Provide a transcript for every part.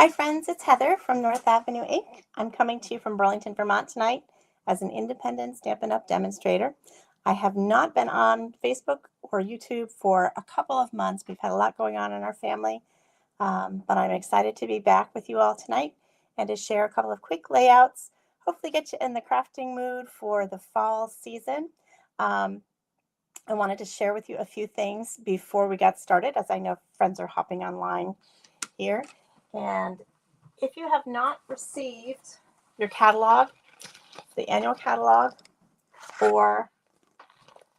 Hi friends, it's Heather from North Avenue Inc. I'm coming to you from Burlington, Vermont tonight as an independent Stampin' Up! Demonstrator. I have not been on Facebook or YouTube for a couple of months. We've had a lot going on in our family, but I'm excited to be back with you all tonight and to share a couple of quick layouts, hopefully get you in the crafting mood for the fall season. I wanted to share with you a few things before we got started, as I know friends are hopping online here. And if you have not received your catalog, the annual catalog, or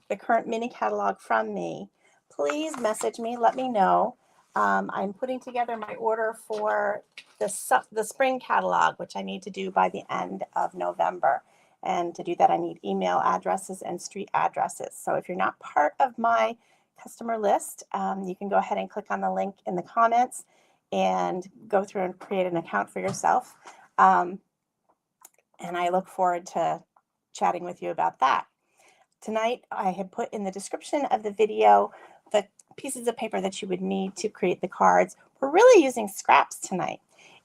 the current mini catalog from me, please message me, let me know. I'm putting together my order for the spring catalog, which I need to do by the end of November. And to do that, I need email addresses and street addresses. So if you're not part of my customer list, you can go ahead and click on the link in the comments and go through and create an account for yourself. And I look forward to chatting with you about that. Tonight, I have put in the description of the video the pieces of paper that you would need to create the cards. We're really using scraps tonight.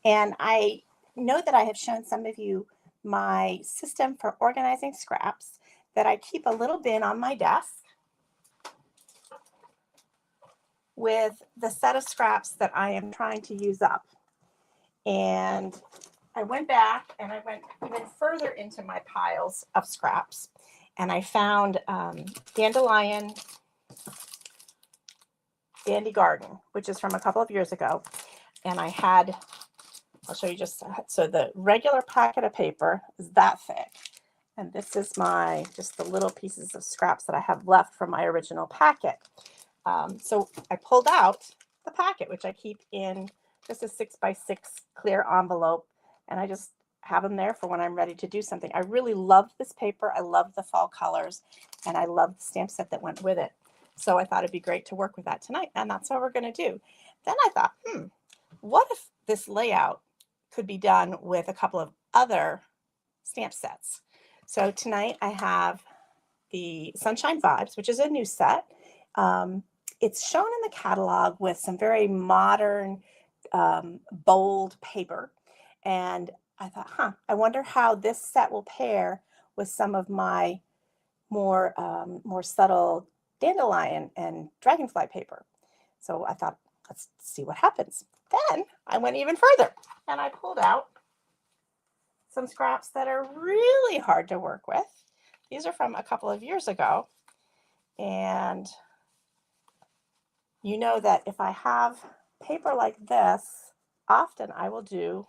And I know that I have shown some of you my system for organizing scraps, that I keep a little bin on my desk with the set of scraps that I am trying to use up. And I went back and I went even further into my piles of scraps, and I found Dandelion Dandy Garden, which is from a couple of years ago. And I had, I'll show you just, so the regular packet of paper is that thick. And this is just the little pieces of scraps that I have left from my original packet. So I pulled out the packet, which I keep in just a 6x6 clear envelope, and I just have them there for when I'm ready to do something. I really love this paper. I love the fall colors, and I love the stamp set that went with it. So I thought it'd be great to work with that tonight, and that's what we're going to do. Then I thought, what if this layout could be done with a couple of other stamp sets? So tonight I have the Sunshine Vibes, which is a new set. It's shown in the catalog with some very modern, bold paper. And I thought, I wonder how this set will pair with some of my more subtle dandelion and dragonfly paper. So I thought, let's see what happens. Then I went even further and I pulled out some scraps that are really hard to work with. These are from a couple of years ago. And you know that if I have paper like this, often I will do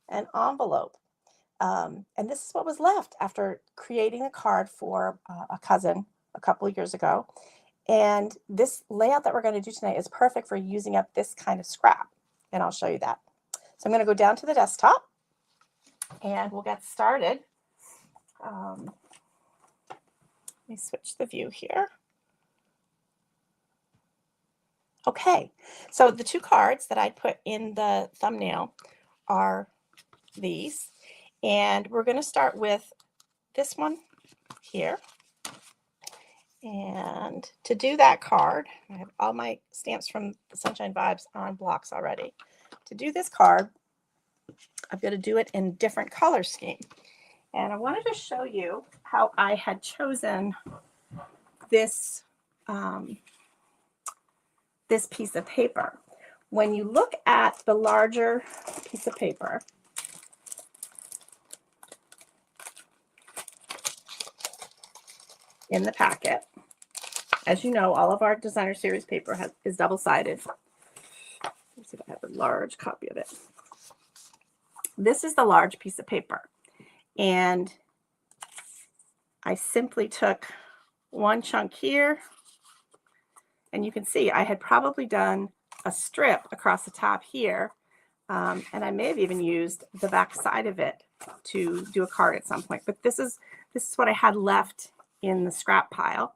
an envelope. And this is what was left after creating a card for a cousin a couple of years ago. And this layout that we're going to do tonight is perfect for using up this kind of scrap. And I'll show you that. So I'm going to go down to the desktop and we'll get started. Let me switch the view here. Okay, so the two cards that I put in the thumbnail are these, and we're going to start with this one here. And to do that card, I have all my stamps from the Sunshine Vibes on blocks already. To do this card, I've got to do it in different color scheme. And I wanted to show you how I had chosen this this piece of paper. When you look at the larger piece of paper, in the packet, as you know, all of our designer series paper is double-sided. Let's see if I have a large copy of it. This is the large piece of paper, and I simply took one chunk here, and you can see I had probably done a strip across the top here, and I may have even used the back side of it to do a card at some point. But this is what I had left in the scrap pile,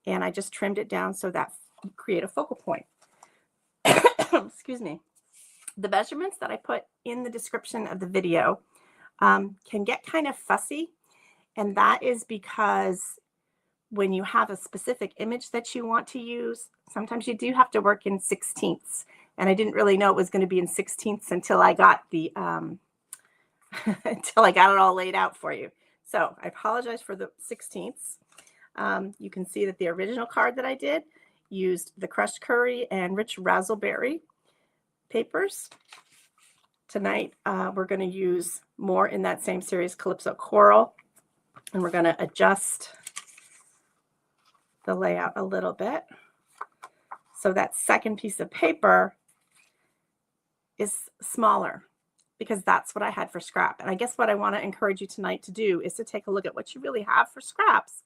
and I just trimmed it down so that create a focal point. Excuse me. The measurements that I put in the description of the video can get kind of fussy, and that is because when you have a specific image that you want to use, sometimes you do have to work in 16ths. And I didn't really know it was going to be in 16ths until I got the until I got it all laid out for you. So I apologize for the 16ths. You can see that the original card that I did used the crushed curry and rich raspberry papers. Tonight, we're going to use more in that same series, Calypso Coral, and we're going to adjust the layout a little bit. So that second piece of paper is smaller because that's what I had for scrap. And I guess what I want to encourage you tonight to do is to take a look at what you really have for scraps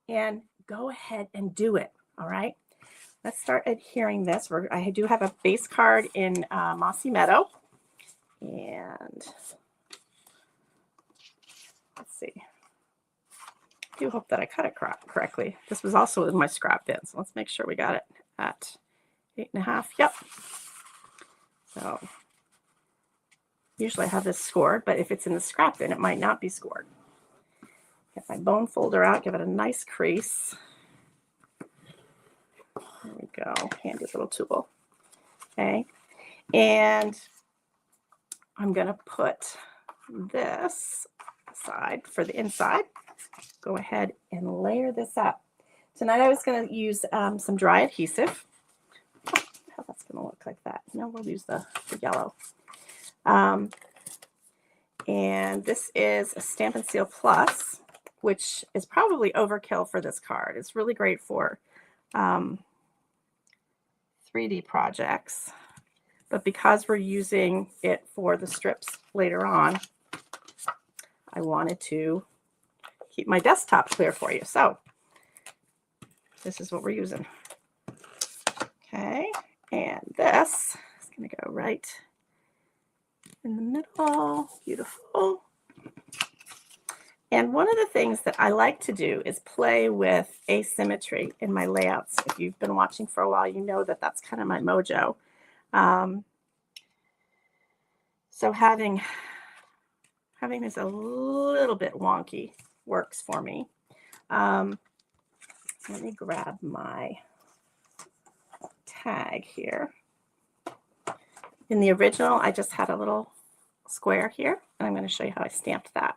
and go ahead and do it. All right. Let's start adhering this. I do have a base card in Mossy Meadow. And let's see. I do hope that I cut it correctly. This was also in my scrap bin. So let's make sure we got it at 8.5. Yep. So usually I have this scored, but if it's in the scrap bin, it might not be scored. Get my bone folder out, give it a nice crease. There we go. Handy little tool. Okay. And I'm going to put this aside for the inside. Go ahead and layer this up. Tonight I was going to use some dry adhesive. How that's going to look like that. No, we'll use the yellow. And this is a Stampin' Seal Plus, which is probably overkill for this card. It's really great for 3D projects. But because we're using it for the strips later on, I wanted to keep my desktop clear for you. So this is what we're using. Okay, and this is going to go right in the middle. Beautiful. And one of the things that I like to do is play with asymmetry in my layouts. If you've been watching for a while, you know that that's kind of my mojo. So having this a little bit wonky works for me. Let me grab my tag here. In the original, I just had a little square here, and I'm going to show you how I stamped that.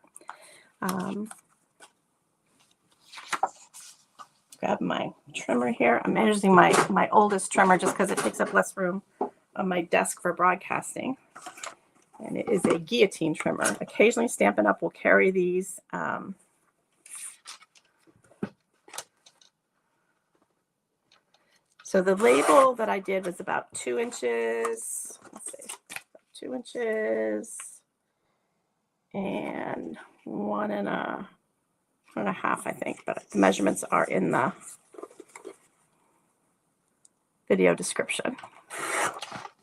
Grab my trimmer here. I'm using my oldest trimmer just because it takes up less room on my desk for broadcasting. And it is a guillotine trimmer. Occasionally Stampin' Up! Will carry these. So the label that I did was about 2 inches. Let's see, 2 inches and 1.5, I think. But the measurements are in the video description.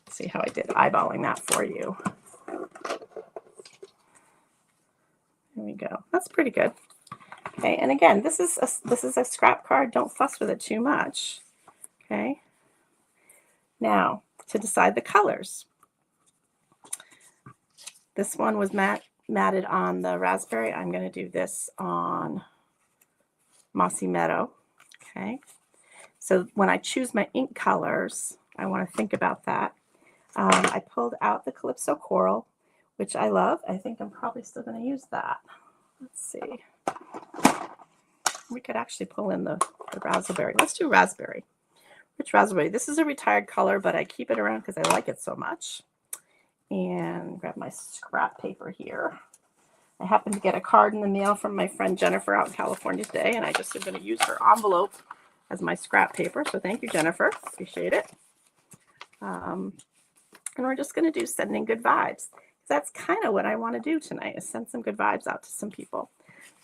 Let's see how I did eyeballing that for you. There we go. That's pretty good. Okay, and again, this is a scrap card. Don't fuss with it too much. Okay. Now, to decide the colors. This one was matted on the raspberry. I'm going to do this on Mossy Meadow. Okay. So when I choose my ink colors, I want to think about that. I pulled out the Calypso Coral, which I love. I think I'm probably still going to use that. Let's see. We could actually pull in the raspberry. Let's do raspberry. Rich raspberry. This is a retired color, but I keep it around because I like it so much. And grab my scrap paper here. I happened to get a card in the mail from my friend Jennifer out in California today, and I just am going to use her envelope as my scrap paper. So thank you, Jennifer. Appreciate it. And we're just going to do sending good vibes. That's kind of what I want to do tonight, is send some good vibes out to some people.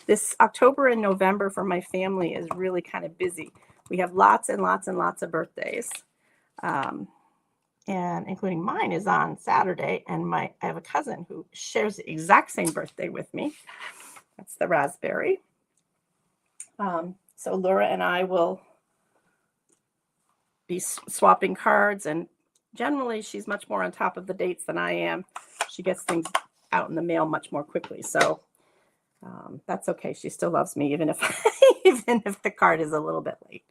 This October and November for my family is really kind of busy. We have lots and lots and lots of birthdays, and including mine is on Saturday. And I have a cousin who shares the exact same birthday with me. That's the raspberry. So Laura and I will be swapping cards, and generally she's much more on top of the dates than I am. She gets things out in the mail much more quickly. So that's okay. She still loves me, even if even if the card is a little bit late.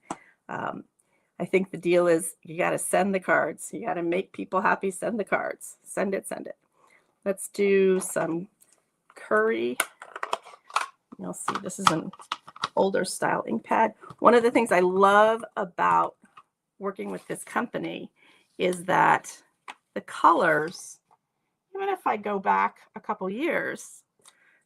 I think the deal is you got to send the cards. You got to make people happy. Send the cards. Send it, send it. Let's do some Curry. You'll see this is an older style ink pad. One of the things I love about working with this company is that the colors, even if I go back a couple years,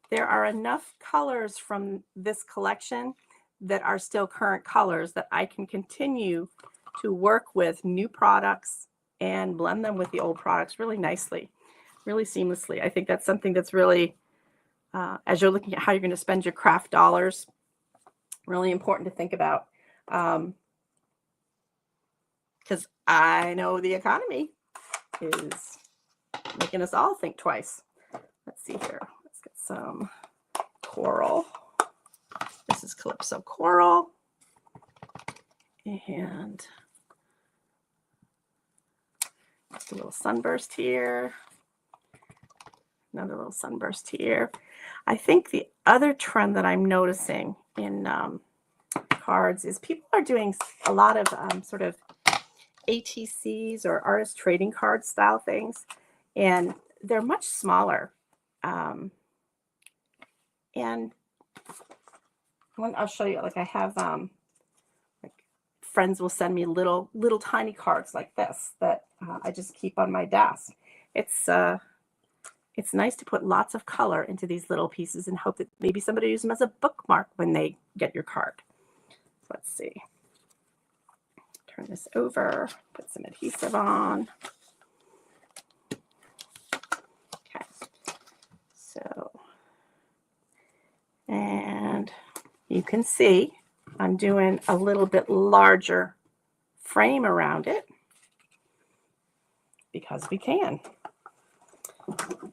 there are enough colors from this collection that are still current colors that I can continue to work with new products and blend them with the old products really nicely, really seamlessly. I think that's something that's really, as you're looking at how you're going to spend your craft dollars, really important to think about. Because I know the economy is making us all think twice. Let's see here. Let's get some coral. This is Calypso Coral. And just a little sunburst here. Another little sunburst here. I think the other trend that I'm noticing in cards is people are doing a lot of sort of ATCs or artist trading card style things, and they're much smaller. And I'll show you, like I have like friends will send me little tiny cards like this that I just keep on my desk. It's nice to put lots of color into these little pieces and hope that maybe somebody uses them as a bookmark when they get your card. So let's see. Turn this over, put some adhesive on. Okay. So, and you can see I'm doing a little bit larger frame around it because we can.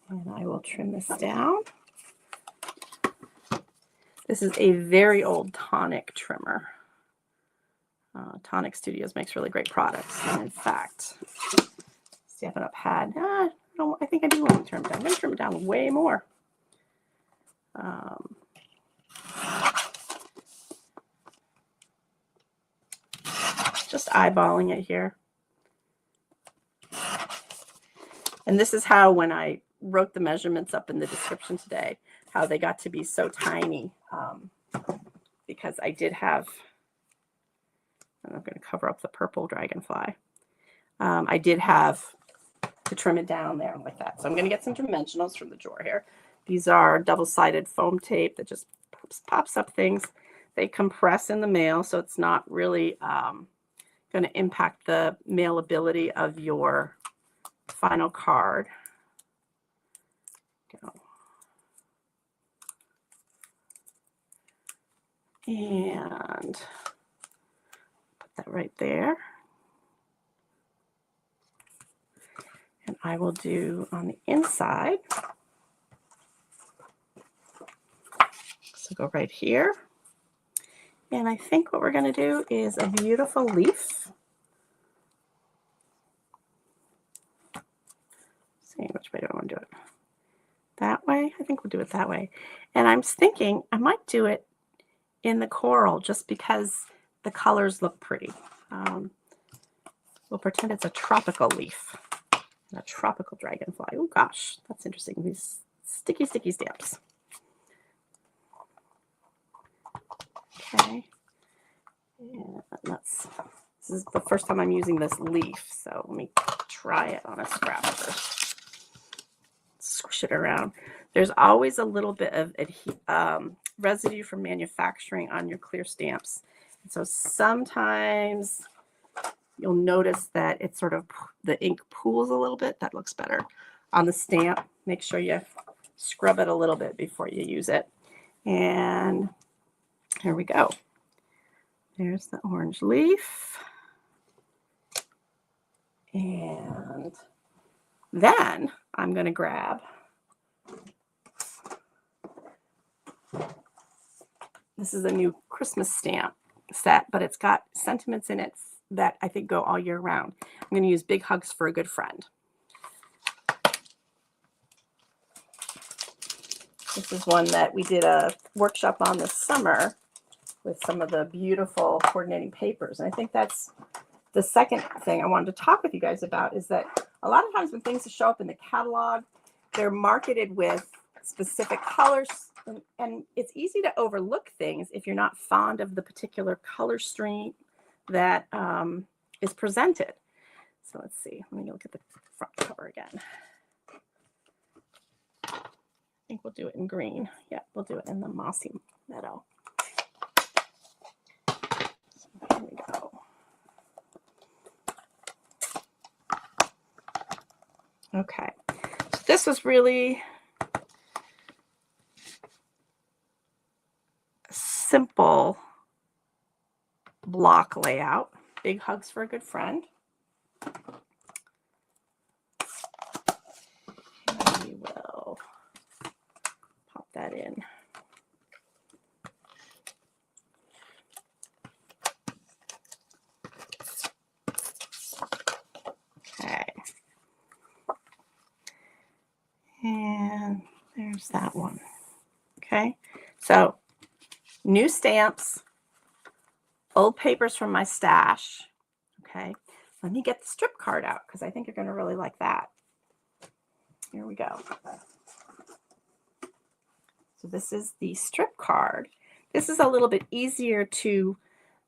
And I will trim this down. This is a very old Tonic trimmer. Tonic Studios makes really great products. And in fact, Stampin' Up! Had, I think I do want to trim it down. I'm going to trim it down way more. Just eyeballing it here. And this is how, when I wrote the measurements up in the description today, how they got to be so tiny. Because I did have, and I'm going to cover up the purple dragonfly. I did have to trim it down there like that. So I'm going to get some dimensionals from the drawer here. These are double-sided foam tape that just pops up things. They compress in the mail, so it's not really going to impact the mailability of your final card. Go. And put that right there. And I will do on the inside. So go right here. And I think what we're going to do is a beautiful leaf. See, which way do I want to do it? That way? I think we'll do it that way. And I'm thinking I might do it in the coral just because the colors look pretty. We'll pretend it's a tropical leaf. A tropical dragonfly. Oh gosh, that's interesting. These sticky stamps. Okay. And this is the first time I'm using this leaf, so let me try it on a scrap first. Squish it around. There's always a little bit of residue from manufacturing on your clear stamps. And so sometimes you'll notice that it's sort of, the ink pools a little bit. That looks better. On the stamp, make sure you scrub it a little bit before you use it. And here we go. There's the orange leaf. And then I'm going to grab this is a new Christmas stamp set, but it's got sentiments in it that I think go all year round. I'm going to use Big Hugs for a Good Friend. This is one that we did a workshop on this summer with some of the beautiful coordinating papers. And I think that's the second thing I wanted to talk with you guys about is that a lot of times when things show up in the catalog, they're marketed with specific colors, and it's easy to overlook things if you're not fond of the particular color stream that is presented. So let's see. Let me look at the front cover again. I think we'll do it in green. Yeah, we'll do it in the mossy meadow. So here we go. Okay, so this was really a simple block layout. Big hugs for a good friend. And we will pop that in. Okay. And there's that one. Okay, so new stamps, old papers from my stash. Okay, let me get the strip card out because I think you're going to really like that. Here we go. So this is the strip card. This is a little bit easier to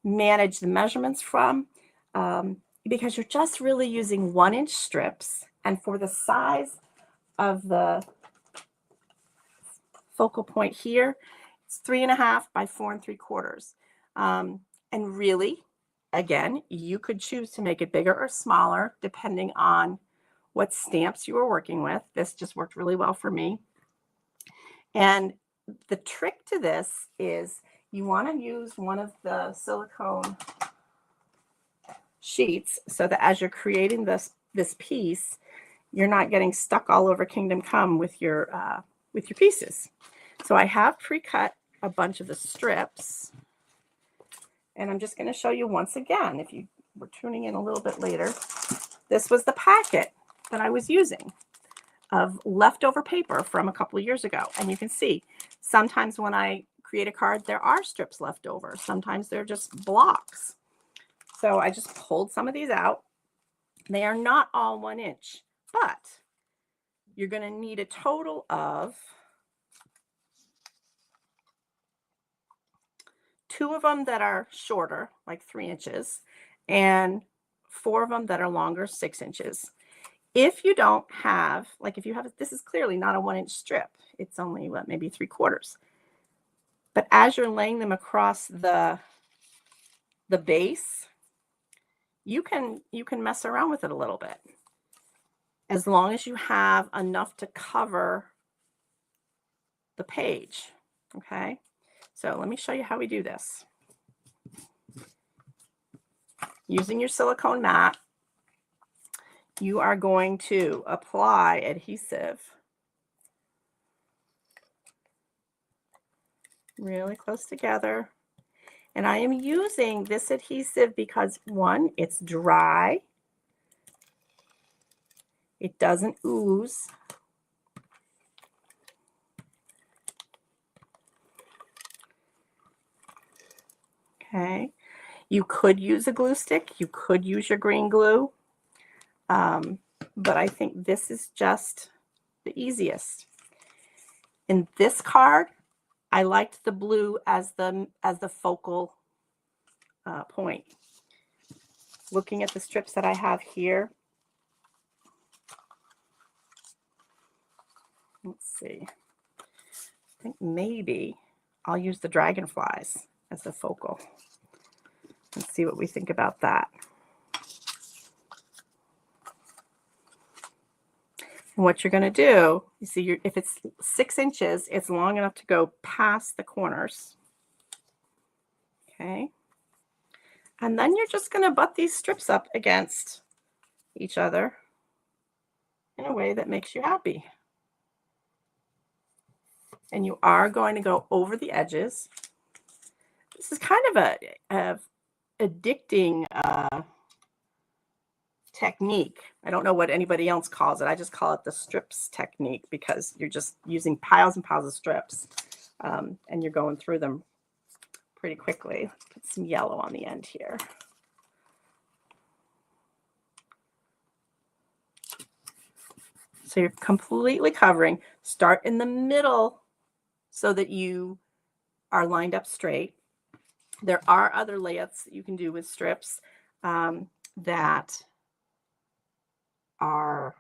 manage the measurements from because you're just really using 1-inch strips, and for the size of the focal point here, it's 3.5 by 4 3/4. And really, again, you could choose to make it bigger or smaller depending on what stamps you were working with. This just worked really well for me. And the trick to this is you want to use one of the silicone sheets so that as you're creating this piece, you're not getting stuck all over Kingdom Come with your pieces. So I have pre-cut a bunch of the strips, and I'm just going to show you once again, if you were tuning in a little bit later, this was the packet that I was using of leftover paper from a couple of years ago. And you can see sometimes when I create a card, there are strips left over. Sometimes they're just blocks. So I just pulled some of these out. They are not all 1 inch, but you're going to need a total of 2 of them that are shorter, like 3 inches, and 4 of them that are longer, 6 inches. If you don't have, like if you have, this is clearly not a 1-inch strip. It's only, what, maybe 3/4. But as you're laying them across the base, you can mess around with it a little bit. As long as you have enough to cover the page, okay? So let me show you how we do this. Using your silicone mat, you are going to apply adhesive really close together. And I am using this adhesive because, one, it's dry. It doesn't ooze. Okay. You could use a glue stick. You could use your green glue. But I think this is just the easiest. In this card, I liked the blue as the focal point. Looking at the strips that I have here, let's see. I think maybe I'll use the dragonflies as the focal. Let's see what we think about that. And what you're going to do, you see, if it's 6 inches, it's long enough to go past the corners. Okay. And then you're just going to butt these strips up against each other in a way that makes you happy. And you are going to go over the edges. This is kind of a addicting technique. I don't know what anybody else calls it. I just call it the strips technique because you're just using piles and piles of strips and you're going through them pretty quickly. Let's put some yellow on the end here. So you're completely covering. Start in the middle so that you are lined up straight. There are other layouts that you can do with strips that are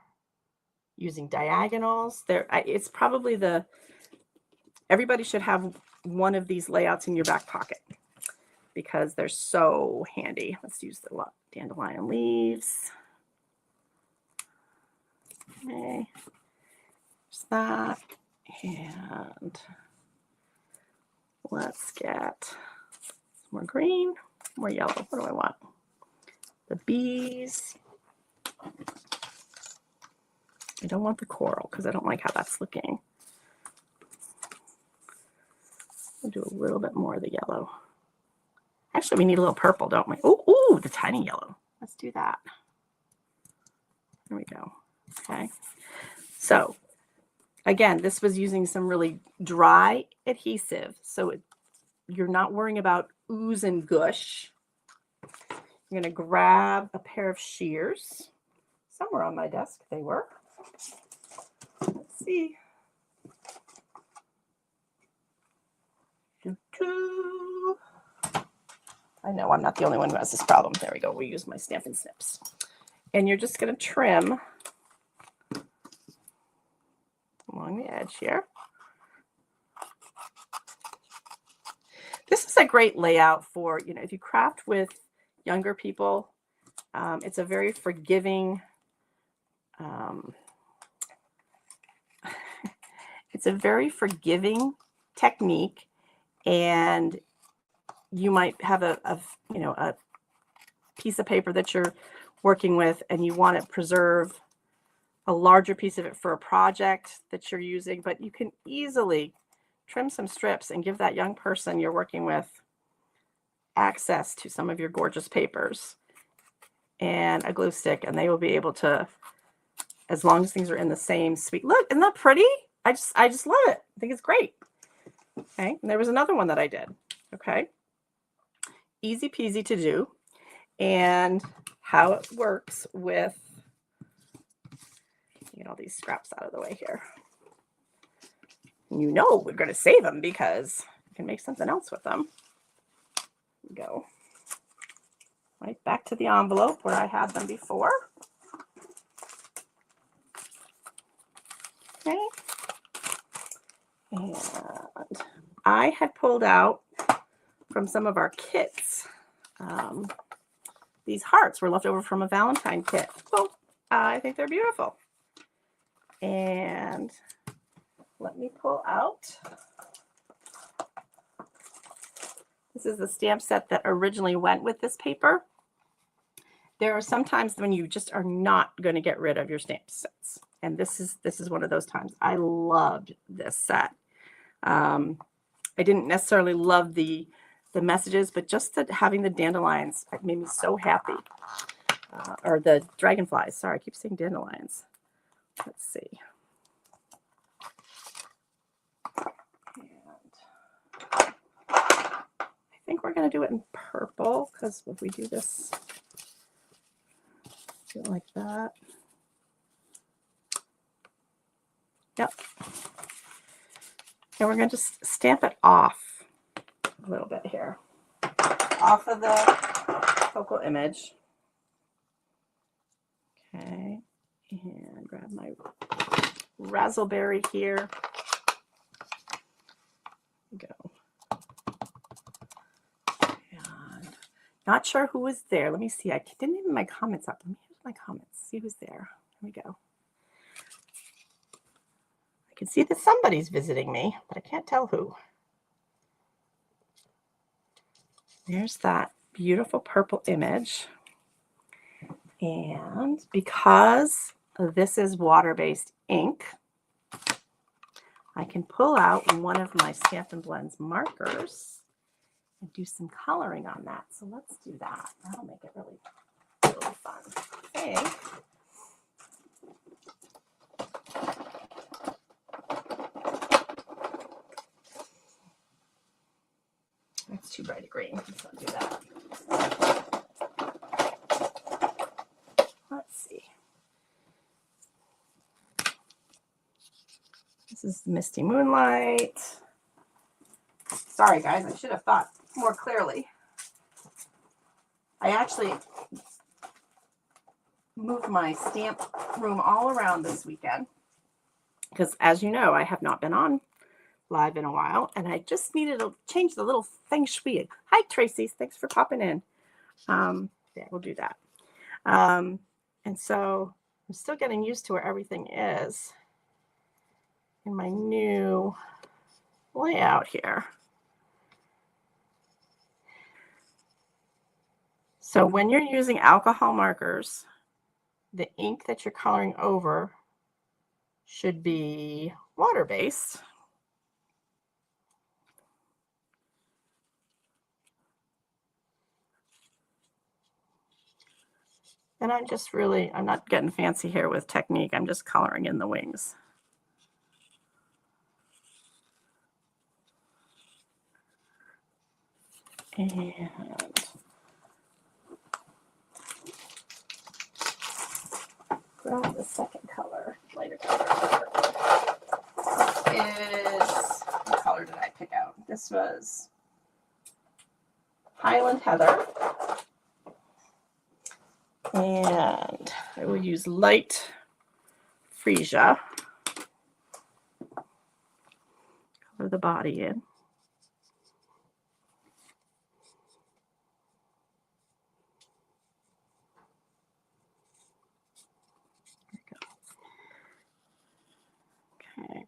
using diagonals. It's probably everybody should have one of these layouts in your back pocket because they're so handy. Let's use the dandelion leaves. Okay, there's that. And let's get some more green, more yellow. What do I want? The bees. I don't want the coral because I don't like how that's looking. We'll do a little bit more of the yellow. Actually, we need a little purple, don't we? Oh, the tiny yellow. Let's do that. There we go. Okay. So again, this was using some really dry adhesive. So you're not worrying about ooze and gush. I'm going to grab a pair of shears. Somewhere on my desk they were. Let's see. I know I'm not the only one who has this problem. There we go. We use my Stampin' Snips. And you're just going to trim along the edge here. This is a great layout for, if you craft with younger people. It's a very forgiving, technique, and you might have a piece of paper that you're working with and you want to preserve a larger piece of it for a project that you're using, but you can easily trim some strips and give that young person you're working with access to some of your gorgeous papers and a glue stick, and they will be able to, as long as things are in the same sweet look. Isn't that pretty? I just love it. I think it's great. Okay, and there was another one that I did. Okay, easy peasy to do. And how it works with, get all these scraps out of the way here. And we're going to save them because you can make something else with them. Go right back to the envelope where I had them before. Okay. And I had pulled out from some of our kits. These hearts were left over from a Valentine kit. Well, I think they're beautiful. And let me pull out. This is the stamp set that originally went with this paper. There are some times when you just are not going to get rid of your stamp sets. And this is one of those times. I loved this set. I didn't necessarily love the messages, but just having the dandelions made me so happy. Or the dragonflies. Sorry, I keep saying dandelions. Let's see. And I think we're going to do it in purple because if we do this, do it like that. Yep. And we're going to just stamp it off a little bit here. Off of the focal image. Okay. And grab my razzleberry here. Go. And not sure who was there. Let me see. I didn't even my comments up. Let me use my comments. See who's there. Here we go. I can see that somebody's visiting me, but I can't tell who. There's that beautiful purple image. And because this is water-based ink, I can pull out one of my Stampin' Blends markers and do some coloring on that. So let's do that. That'll make it really, really fun. Okay. That's too bright a green. Let's not do that. Let's see. This is Misty Moonlight. Sorry, guys, I should have thought more clearly. I actually moved my stamp room all around this weekend because, as you know, I have not been on live in a while, and I just needed to change the little feng shui. Hi, Tracy. Thanks for popping in. Yeah, we'll do that. And so I'm still getting used to where everything is in my new layout here. So when you're using alcohol markers, the ink that you're coloring over should be water-based. And I'm not getting fancy here with technique. I'm just coloring in the wings. And grab the second color, lighter color. What color did I pick out? This was Highland Heather. And I will use light freesia. Color the body in. Okay.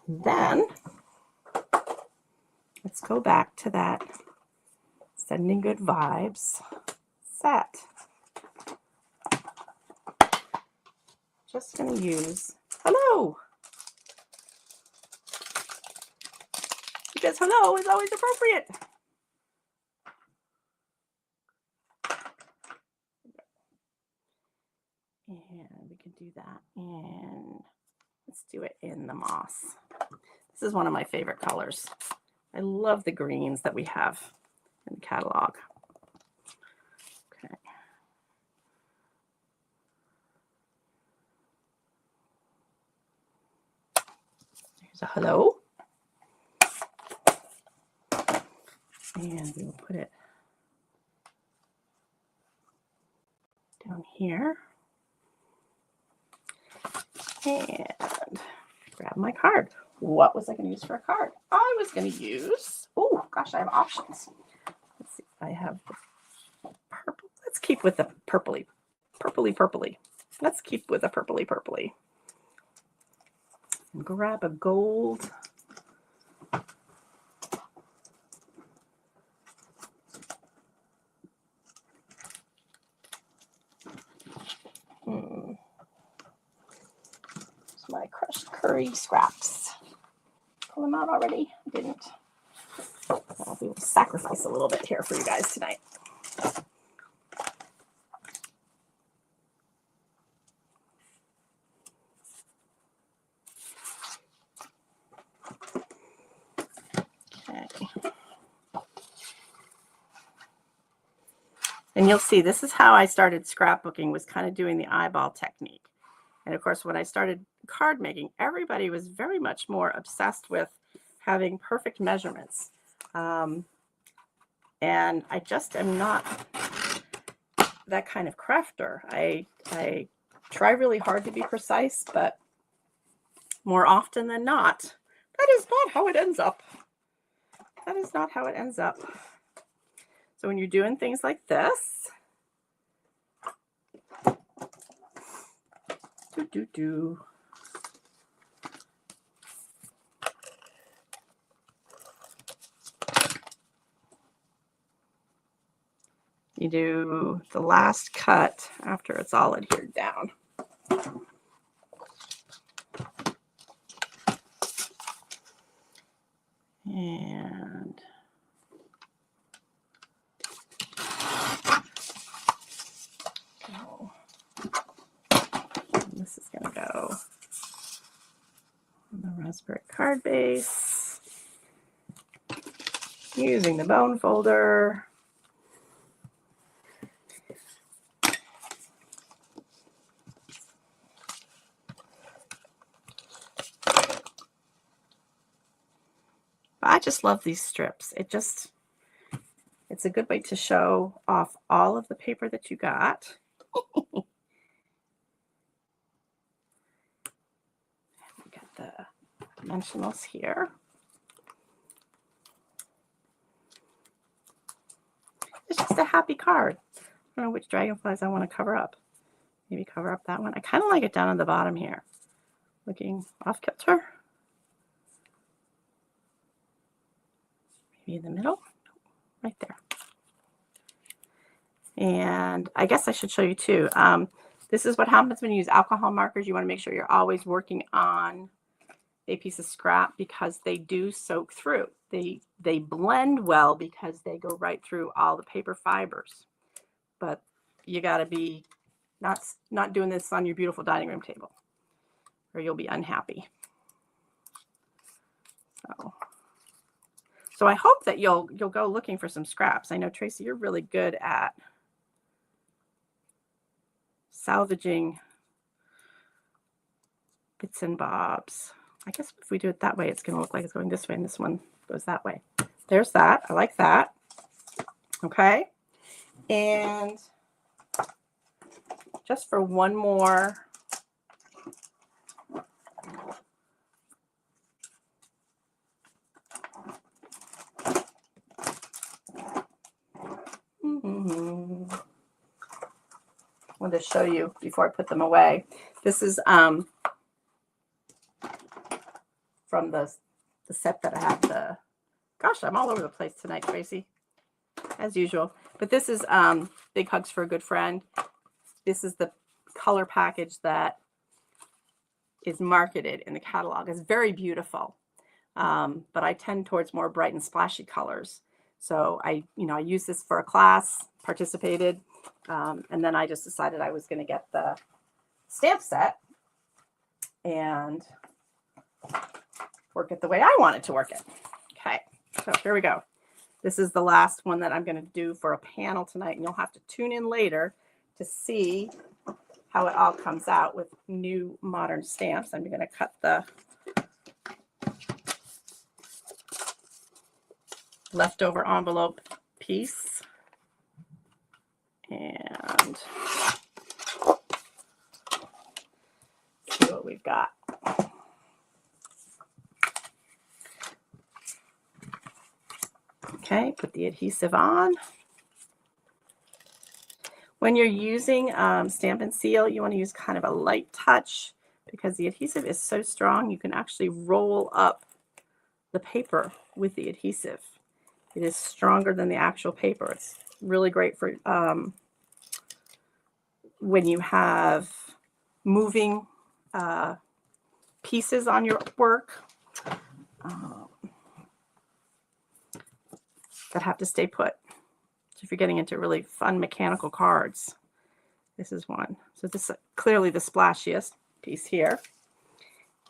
Then let's go back to that sending good vibes set. Just going to use hello. Because hello is always appropriate. And we can do that, and let's do it in the moss. This is one of my favorite colors. I love the greens that we have in the catalog. Okay. Here's a hello. And we will put it down here. And grab my card. What was I going to use for a card? I was going to use, oh gosh, I have options. Let's see, I have the purple. Let's keep with the purpley. Let's keep with a purpley. And grab a gold. My crushed curry scraps. Pull them out already? I didn't. We will sacrifice a little bit here for you guys tonight. Okay. And you'll see this is how I started scrapbooking, was kind of doing the eyeball technique. And of course, when I started card making, everybody was very much more obsessed with having perfect measurements. And I just am not that kind of crafter. I try really hard to be precise, but more often than not, that is not how it ends up. That is not how it ends up. So when you're doing things like this, you do the last cut after it's all adhered down. And this is going to go on the Raspberry card base using the bone folder. But I just love these strips. It's a good way to show off all of the paper that you got. We got the dimensionals here. It's just a happy card. I don't know which dragonflies I want to cover up. Maybe cover up that one. I kind of like it down on the bottom here. Looking off kilter. Maybe in the middle. Right there. And I guess I should show you too. This is what happens when you use alcohol markers. You want to make sure you're always working on a piece of scrap because they do soak through. They blend well because they go right through all the paper fibers. But you got to be not doing this on your beautiful dining room table or you'll be unhappy. So I hope that you'll go looking for some scraps. I know, Tracy, you're really good at salvaging bits and bobs. I guess if we do it that way, it's going to look like it's going this way and this one goes that way. There's that. I like that. Okay. And just for one more. I wanted to show you before I put them away. This is from the set that I have. Gosh, I'm all over the place tonight, Tracy, as usual. But this is Big Hugs for a Good Friend. This is the color package that is marketed in the catalog. It's very beautiful, but I tend towards more bright and splashy colors. So I used this for a class, participated, and then I just decided I was going to get the stamp set and work it the way I wanted to work it. Okay, so here we go. This is the last one that I'm going to do for a panel tonight, and you'll have to tune in later to see how it all comes out with new modern stamps. I'm going to cut the leftover envelope piece and see what we've got. Okay, put the adhesive on. When you're using Stamp and Seal, you want to use kind of a light touch because the adhesive is so strong you can actually roll up the paper with the adhesive. It is stronger than the actual paper. It's really great for when you have moving pieces on your work that have to stay put. So if you're getting into really fun mechanical cards, this is one. So this is clearly the splashiest piece here.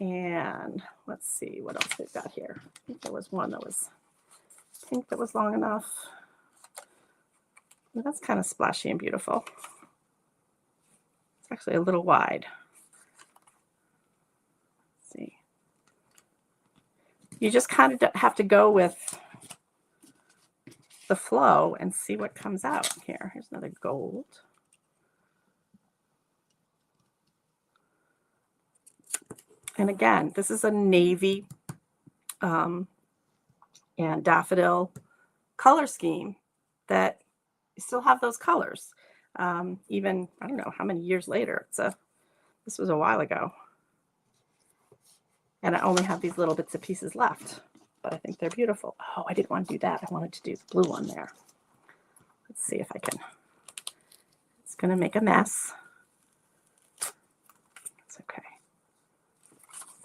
And let's see what else we've got here. I think there was one that was pink that was long enough. Well, that's kind of splashy and beautiful. It's actually a little wide. Let's see. You just kind of have to go with the flow and see what comes out here. Here's another gold. And again, this is a navy and daffodil color scheme that you still have those colors. Even, I don't know how many years later. This was a while ago. And I only have these little bits and pieces left, but I think they're beautiful. Oh, I didn't want to do that. I wanted to do the blue one there. Let's see if I can. It's going to make a mess. It's okay.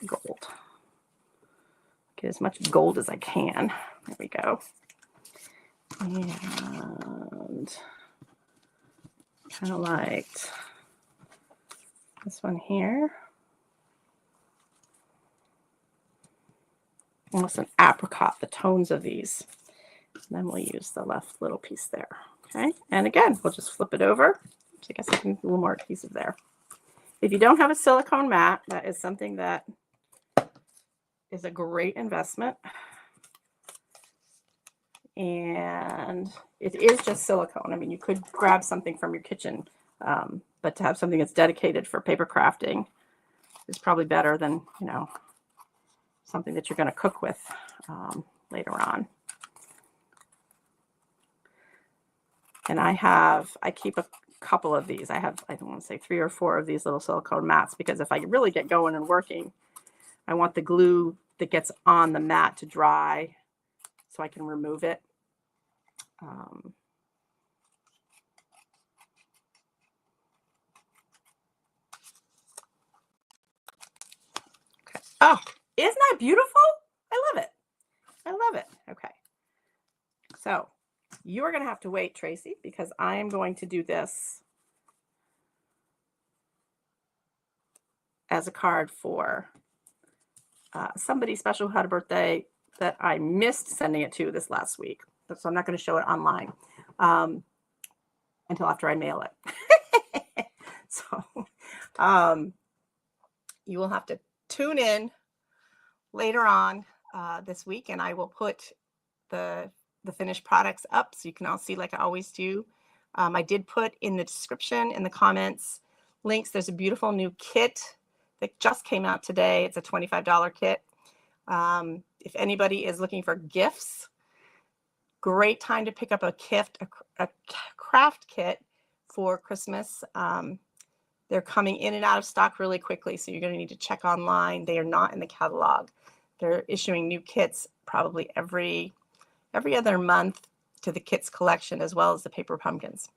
Gold. Get as much gold as I can. There we go. And kind of liked this one here. Almost an apricot, the tones of these. And then we'll use the left little piece there. Okay, and again, we'll just flip it over. So I guess I can do a little more adhesive there. If you don't have a silicone mat, that is something that is a great investment. And it is just silicone. I mean, you could grab something from your kitchen, but to have something that's dedicated for paper crafting is probably better than, you know, something that you're going to cook with later on. And I keep a couple of these. I don't want to say 3 or 4 of these little silicone mats, because if I really get going and working, I want the glue that gets on the mat to dry so I can remove it. Okay. Oh, isn't that beautiful? I love it. I love it. Okay. So you are going to have to wait, Tracy, because I am going to do this as a card for somebody special who had a birthday that I missed sending it to this last week. So I'm not going to show it online until after I mail it. So you will have to tune in later on this week, and I will put the finished products up so you can all see, like I always do. I did put in the description, in the comments, links. There's a beautiful new kit that just came out today. It's a $25 kit. If anybody is looking for gifts, great time to pick up a gift, a craft kit for Christmas. They're coming in and out of stock really quickly, so you're going to need to check online. They are not in the catalog. They're issuing new kits probably every other month to the kits collection, as well as the paper pumpkins.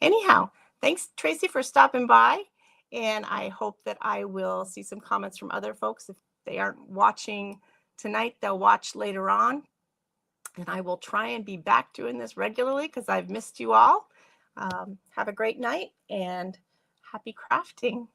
Anyhow, thanks, Tracy, for stopping by. And I hope that I will see some comments from other folks. If they aren't watching tonight, they'll watch later on. And I will try and be back doing this regularly because I've missed you all. Have a great night and happy crafting.